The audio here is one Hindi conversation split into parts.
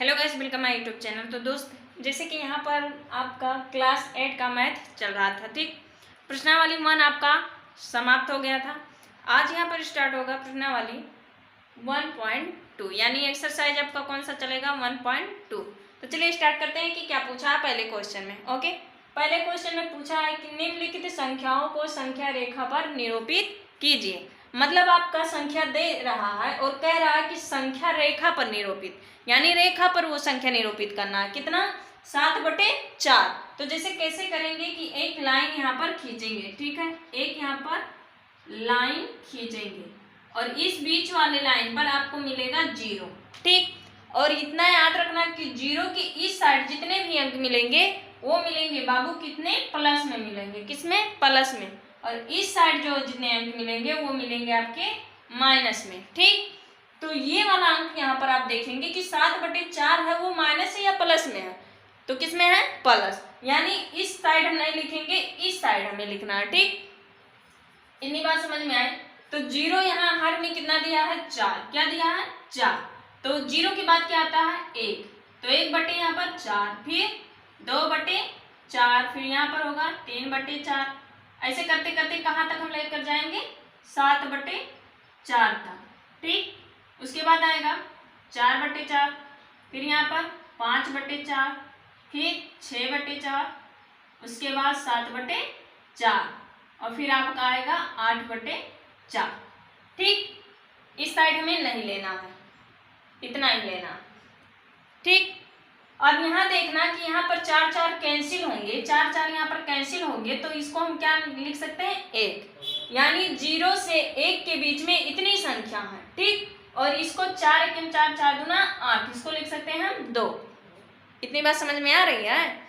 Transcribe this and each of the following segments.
Hello guys, welcome my YouTube channel. तो दोस्त, जैसे कि यहाँ पर आपका क्लास 8 का मैथ चल रहा था, ठीक। प्रश्नावली 1 आपका समाप्त हो गया था। आज यहाँ पर स्टार्ट होगा प्रश्नावली 1.2, यानी एक्सरसाइज आपका कौन सा चलेगा 1.2। तो चलिए स्टार्ट करते हैं कि क्या पूछा है पहले क्वेश्चन में। ओके, पहले क्वेश्चन में पूछा है कि निम्नलिखित संख्याओं को संख्या रेखा पर निरूपित कीजिए। मतलब आपका संख्या दे रहा है और कह रहा है कि संख्या रेखा पर निरूपित, यानी रेखा पर वो संख्या निरूपित करना है। कितना? 7/4। तो जैसे कैसे करेंगे कि एक लाइन यहाँ पर खींचेंगे, ठीक है। एक यहाँ पर लाइन खींचेंगे और इस बीच वाले लाइन पर आपको मिलेगा 0, ठीक। और इतना याद रखना कि 0 की इस साइड जितने भी अंक मिलेंगे वो मिलेंगे बाबू कितने? प्लस में मिलेंगे। किसमें? प्लस में। और इस साइड जो जितने अंक मिलेंगे वो मिलेंगे आपके माइनस में, ठीक। तो ये वाला अंक यहाँ पर आप देखेंगे कि 7/4 है, वो माइनस है या प्लस में है? तो किस में है? प्लस। यानी इस साइड हम नहीं लिखेंगे, इस साइड हमें लिखना है, ठीक। इतनी बात समझ में आए? तो 0 यहाँ हर में कितना दिया है? 4। क्या दिया है? 4। तो 0 के बाद क्या आता है? 1। तो 1/, यहाँ पर 4, फिर 2/4, फिर यहाँ पर होगा 3/4। ऐसे करते करते कहाँ तक हम लेकर जाएंगे? 7/4 तक, ठीक। उसके बाद आएगा 4/4, फिर यहाँ पर 5/4, फिर 6/4, उसके बाद 7/4 और फिर आपका आएगा 8/4, ठीक। इस साइड हमें नहीं लेना है, इतना ही लेना, ठीक। अब यहाँ देखना कि यहाँ पर 4 4 कैंसिल होंगे, 4 4 यहाँ पर कैंसिल होंगे, तो इसको हम क्या लिख सकते हैं? 1। यानी 0 से 1 के बीच में इतनी संख्या है, ठीक। और इसको 4 1 4 4 दूना 8, इसको लिख सकते हैं हम 2। इतनी बात समझ में आ रही है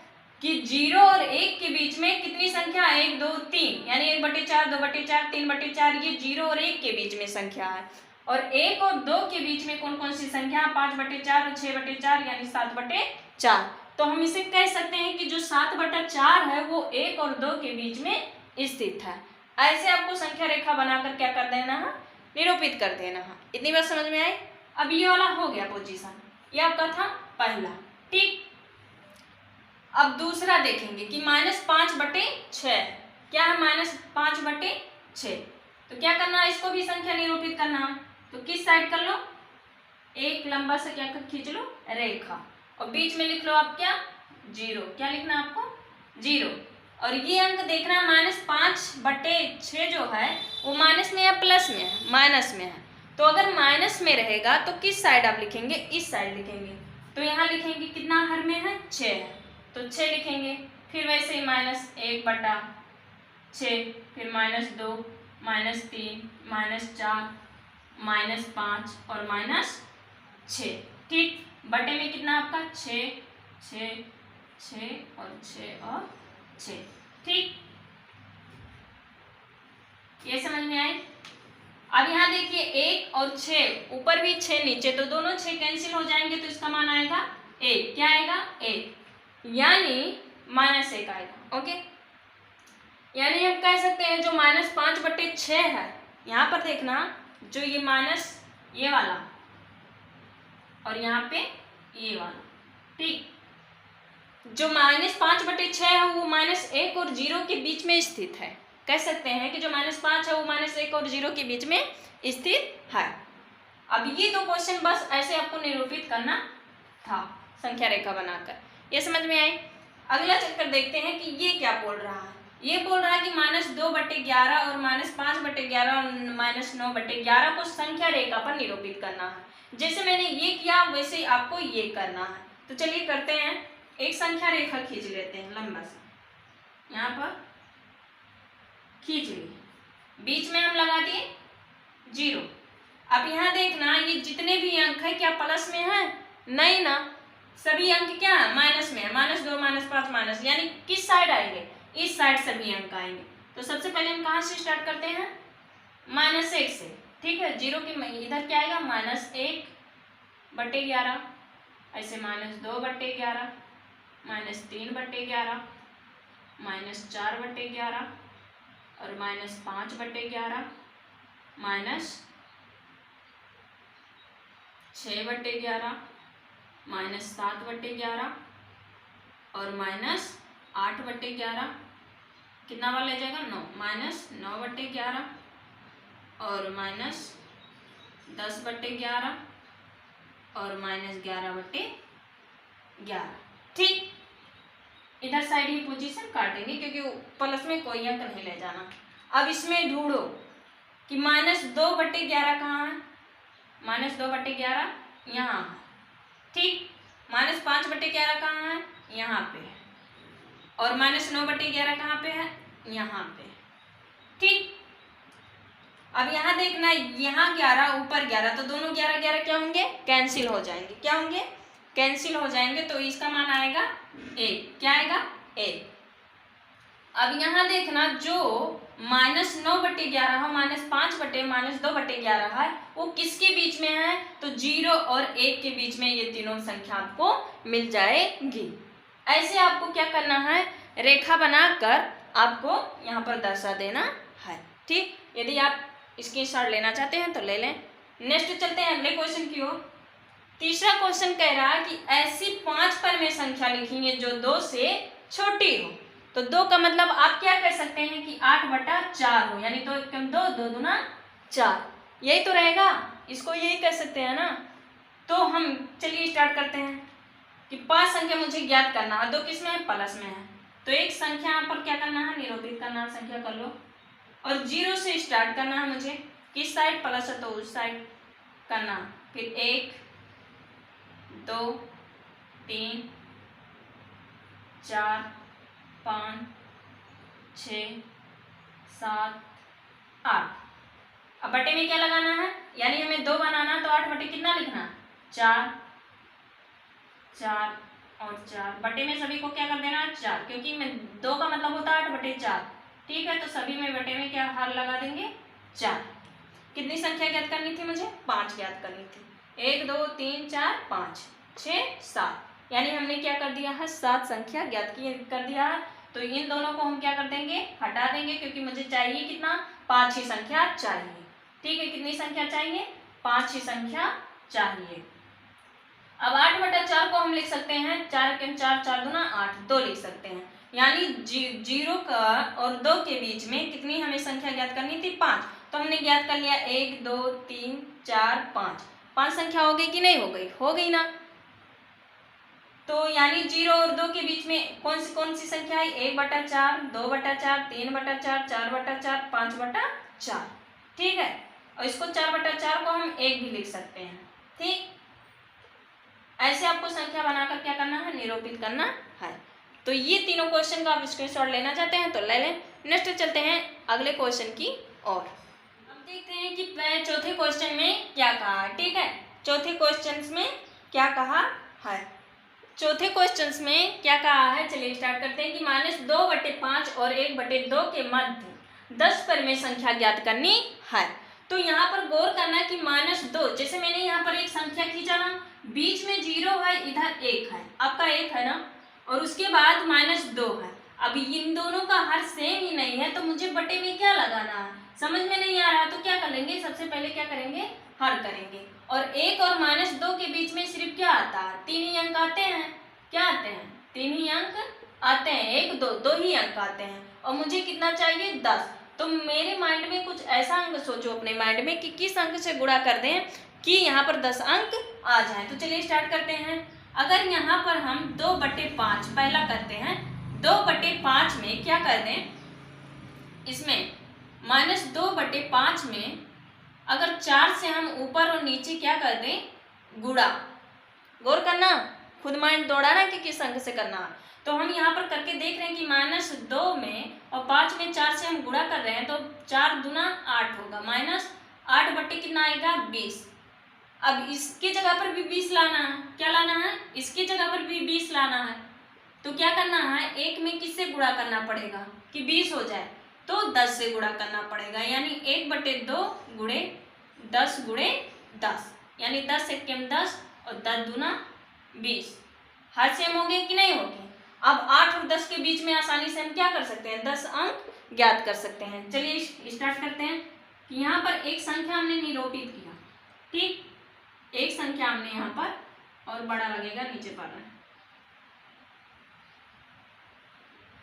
कि 0 और 1 के बीच में कितनी संख्या? 1 2 3, यानी 1/4 2/4 3/4, ये 0 और 1 के बीच में संख्या है। और 1 और 2 के बीच में कौन कौन सी संख्या? 5/4 और 6/4, यानी 7/4। तो हम इसे कह सकते हैं कि जो 7/4 है वो 1 और 2 के बीच में स्थित है। ऐसे आपको संख्या रेखा बनाकर क्या कर देना है? निरूपित कर देना है। इतनी बात समझ में आई? अब ये वाला हो गया पोजीशन, ये आपका था पहला, ठीक। अब दूसरा देखेंगे कि -5/6। क्या है? -5/6। तो क्या करना है? इसको भी संख्या निरूपित करना है। तो किस साइड कर लो? एक लंबा सा क्या खींच लो? रेखा। और बीच में लिख लो आप क्या? 0। क्या लिखना है आपको? 0। और ये अंक देखना, -5/6 जो है वो माइनस में या प्लस में है? माइनस में है। तो अगर माइनस में रहेगा तो किस साइड आप लिखेंगे? इस साइड लिखेंगे। तो यहाँ लिखेंगे कितना हर में है? 6 है, तो 6 लिखेंगे। फिर वैसे ही -1/6, फिर -2, -3, -4, -5 और -6, ठीक। बटे में कितना आपका? 6 6 6 और 6 और 6, ठीक। ये समझ में आए? अब यहाँ देखिए 1 और 6 ऊपर भी 6 नीचे, तो दोनों 6 कैंसिल हो जाएंगे, तो इसका मान आएगा 1। क्या आएगा? 1, यानी -1 आएगा। ओके, यानी हम कह सकते हैं जो -5/6 है, यहाँ पर देखना जो ये माइनस ये वाला और यहाँ पे ये वाला, ठीक। जो -5/6 है वो -1 और 0 के बीच में स्थित है। कह सकते हैं कि जो -5 है वो -1 और 0 के बीच में स्थित है। अब ये दो क्वेश्चन बस ऐसे आपको निरूपित करना था संख्या रेखा बनाकर। ये समझ में आई? अगला चक्कर देखते हैं कि ये क्या बोल रहा है। ये बोल रहा है कि -2/11 और -5/11 और -9/11 को संख्या रेखा पर निरूपित करना है। जैसे मैंने ये किया वैसे ही आपको ये करना है। तो चलिए करते हैं। एक संख्या रेखा खींच लेते हैं लंबा सा, यहाँ पर खींच ली, बीच में हम लगा दिए 0। अब यहाँ देखना ये जितने भी अंक है क्या प्लस में है? नहीं ना, सभी अंक क्या है? माइनस में है। -2 -5 माइनस, यानी किस साइड आएंगे? इस साइड सभी अंक आएंगे। तो सबसे पहले हम कहाँ से स्टार्ट करते हैं? -1 से, ठीक है। 0 की इधर क्या आएगा? -1/11, ऐसे -2/11, -3/11, -4/11 और -5/11, -6/11 -7/11 और -8/11 कितना बार ले जाएगा 9, -9/11 और -10/11 और -11/11। ठीक, इधर साइड ही पोजीशन काटेंगे क्योंकि प्लस में कोई अंक नहीं ले जाना। अब इसमें ढूंढो कि -2/11 कहाँ है। -2/11 यहाँ, ठीक। -5/11 कहाँ है, यहाँ पे। और -9/11 कहाँ पे है, यहाँ पे, ठीक। अब यहाँ देखना, यहाँ 11 ऊपर 11, तो दोनों 11 11 क्या होंगे, कैंसिल हो जाएंगे। क्या होंगे, कैंसिल हो जाएंगे। तो इसका मान आएगा 1। क्या आएगा, 1। अब यहाँ देखना, जो -9/11 है, -5/-2/11 है, वो किसके बीच में है, तो 0 और 1 के बीच में ये तीनों संख्या आपको मिल जाएगी। ऐसे आपको क्या करना है, रेखा बनाकर आपको यहाँ पर दर्शा देना है, ठीक। यदि आप स्क्रीनशॉट लेना चाहते हैं तो ले लें। नेक्स्ट चलते हैं अगले क्वेश्चन की ओर। तीसरा क्वेश्चन कह रहा है कि ऐसी 5 परिमेय संख्या लिखेंगे जो 2 से छोटी हो। तो 2 का मतलब आप क्या कह सकते हैं कि 8/4 हो, यानी 2 × 2, 2 दूना 4, यही तो रहेगा। इसको यही कह सकते हैं ना। तो हम चलिए स्टार्ट करते हैं कि 5 संख्या मुझे ज्ञात करना है। 2 किस में है, प्लस में है। तो एक संख्या यहाँ पर क्या करना है, निरूपित करना है, संख्या कर लो। और 0 से स्टार्ट करना है मुझे, किस साइड प्लस है तो उस साइड करना। फिर 1 2 3 4 5 6 7 8। अब बटे में क्या लगाना है, यानी हमें 2 बनाना, तो 8 बटे कितना लिखना, 4 4 और 4। बटे में सभी को क्या कर देना, 4, क्योंकि मैं 2 का मतलब होता है 8/4, ठीक है। तो सभी में बटे में क्या हर लगा देंगे, 4। कितनी संख्या ज्ञात करनी थी मुझे, 5 ज्ञात करनी थी। 1 2 3 4 5 6 7, यानी हमने क्या कर दिया है, 7 संख्या ज्ञात कर दिया है। तो इन दोनों को हम क्या कर देंगे, हटा देंगे, क्योंकि मुझे चाहिए कितना, 5 ही संख्या चाहिए, ठीक है। कितनी संख्या चाहिए, 5 ही संख्या चाहिए। अब 8/4 को हम लिख सकते हैं, 4 × 4 4 दूना 8, 2 लिख सकते हैं। यानी 0 का और 2 के बीच में कितनी हमें संख्या ज्ञात करनी थी, 5। तो हमने ज्ञात कर लिया 1 2 3 4 5। 5 संख्या हो गई कि नहीं हो गई, हो गई ना। तो यानी 0 और 2 के बीच में कौन सी संख्या है, 1/4 2/4 3/4 4/4 5/4, ठीक है। और इसको 4/4 को हम 1 भी लिख सकते हैं, ठीक। ऐसे आपको संख्या बनाकर क्या करना है, निरूपित करना है। तो ये तीनों क्वेश्चन का आप स्क्रीनशॉट लेना चाहते हैं तो ले लें। नेक्स्ट चलते हैं अगले क्वेश्चन की ओर। अब देखते हैं कि चौथे क्वेश्चन में क्या कहा है, ठीक है। चौथे क्वेश्चन में क्या कहा है, चौथे क्वेश्चन में क्या कहा है, चलिए स्टार्ट करते हैं कि -2/5 और 1/2 के मध्य 10 परिमेय संख्या ज्ञात करनी है। तो यहाँ पर गौर करना कि -2, जैसे मैंने यहाँ पर एक संख्या खींचा ना, बीच में 0 है, इधर 1 है, आपका 1 है ना, और उसके बाद -2 है। अब इन दोनों का हर सेम ही नहीं है, तो मुझे बटे में क्या लगाना है, समझ में नहीं आ रहा। तो क्या कर लेंगे, सबसे पहले क्या करेंगे, हर करेंगे। और 1 और -2 के बीच में सिर्फ क्या आता है, 3 ही अंक आते हैं। क्या आते हैं, 3 ही अंक आते हैं, 1 2 2 ही अंक आते हैं। और मुझे कितना चाहिए, 10। तो मेरे माइंड में कुछ ऐसा अंक सोचो अपने माइंड में कि किस अंक से गुणा कर दें कि यहाँ पर 10 अंक आ जाए। तो चलिए स्टार्ट करते हैं। अगर यहाँ पर हम 2/5 पहला करते हैं, 2/5 में क्या कर दें, इसमें -2/5 में अगर 4 से हम ऊपर और नीचे क्या कर दें, गुणा। गौर करना, खुद माइंड दौड़ाना कि किस अंक से करना। तो हम यहाँ पर करके देख रहे हैं कि -2 में और 5 में 4 से हम गुणा कर रहे हैं, तो 4 दूना 8 होगा, -8 बटे कितना आएगा, 20। अब इसके जगह पर भी 20 लाना है, क्या लाना है, इसकी जगह पर भी 20 लाना है। तो क्या करना है, 1 में किससे गुणा करना पड़ेगा कि 20 हो जाए, तो 10 से गुणा करना पड़ेगा। यानी 1/2 गुणे 10 गुणे 10, यानी 10 एकम 10 और 10 दूना 20। हर सेम हो गए कि नहीं हो गए। अब 8 और 10 के बीच में आसानी से हम क्या कर सकते हैं, 10 अंक ज्ञात कर सकते हैं। चलिए स्टार्ट करते हैं कि यहाँ पर एक संख्या हमने निरूपित किया, ठीक। एक संख्या हमने यहाँ पर और बड़ा लगेगा नीचे वाला।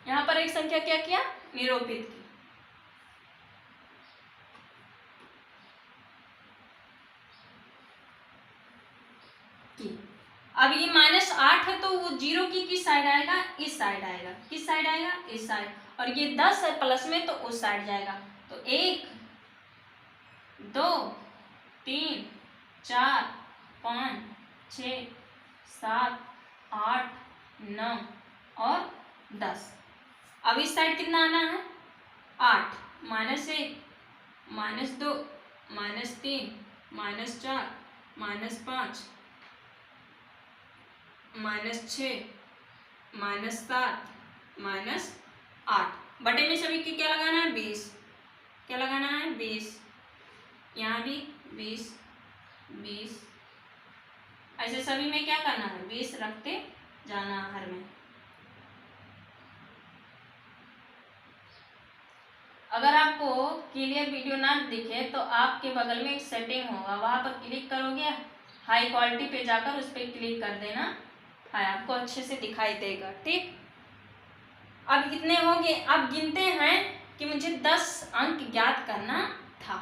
यहाँ पर एक संख्या क्या किया, निरूपित की। अब ये -8 है तो वो 0 की किस साइड आएगा, इस साइड आएगा। किस साइड आएगा, इस साइड। और ये 10 है प्लस में तो उस साइड जाएगा। तो 1 2 3 4 5 6 7 8 9 और 10। अब इस साइड कितना आना है, 8 -1 -2 -3 -4 -5 -6 -7 -8 बटे में सभी की क्या लगाना है, 20। क्या लगाना है, 20। यहाँ भी 20 20। ऐसे सभी में क्या करना है, 20 रखते जाना हर में। अगर आपको क्लियर वीडियो ना दिखे तो आपके बगल में एक सेटिंग होगा, वहां पर क्लिक करोगे, हाई क्वालिटी पे जाकर उस पर क्लिक कर देना है, आपको अच्छे से दिखाई देगा। ठीक, अब कितने हो गए, अब गिनते हैं कि मुझे 10 अंक ज्ञात करना था।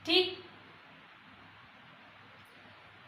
ठीक,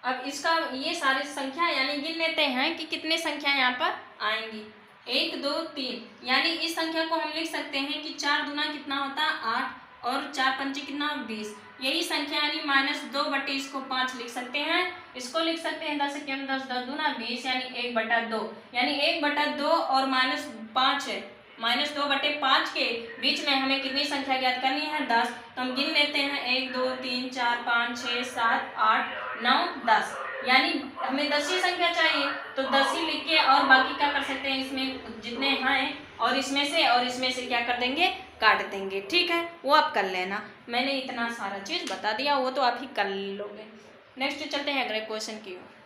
अब इसका ये सारी संख्या यानी गिन लेते हैं कि कितने संख्या यहाँ पर आएंगी। 1 2 3 यानी इस संख्या को हम लिख सकते हैं कि 4 दूना कितना होता है, 8 और 4 पंचे कितना, 20। यही संख्या यानी -2 बटे इसको 5 लिख सकते हैं। इसको लिख सकते हैं 10 के 10 10 दूना 20 यानी 1/2 यानी 1/2 और -5 है। -2 बटे 5 के बीच में हमें कितनी संख्या ज्ञात करनी है, 10। तो हम गिन लेते हैं 1 2 3 4 5 6 7 8 9 10 यानी हमें 10 ही संख्या चाहिए तो 10 ही लिख के और बाकी क्या कर सकते हैं, इसमें जितने हैं और इसमें से क्या कर देंगे, काट देंगे। ठीक है, वो आप कर लेना, मैंने इतना सारा चीज़ बता दिया, वो तो आप ही कर लोगे। नेक्स्ट चलते हैं अगले क्वेश्चन की ओर।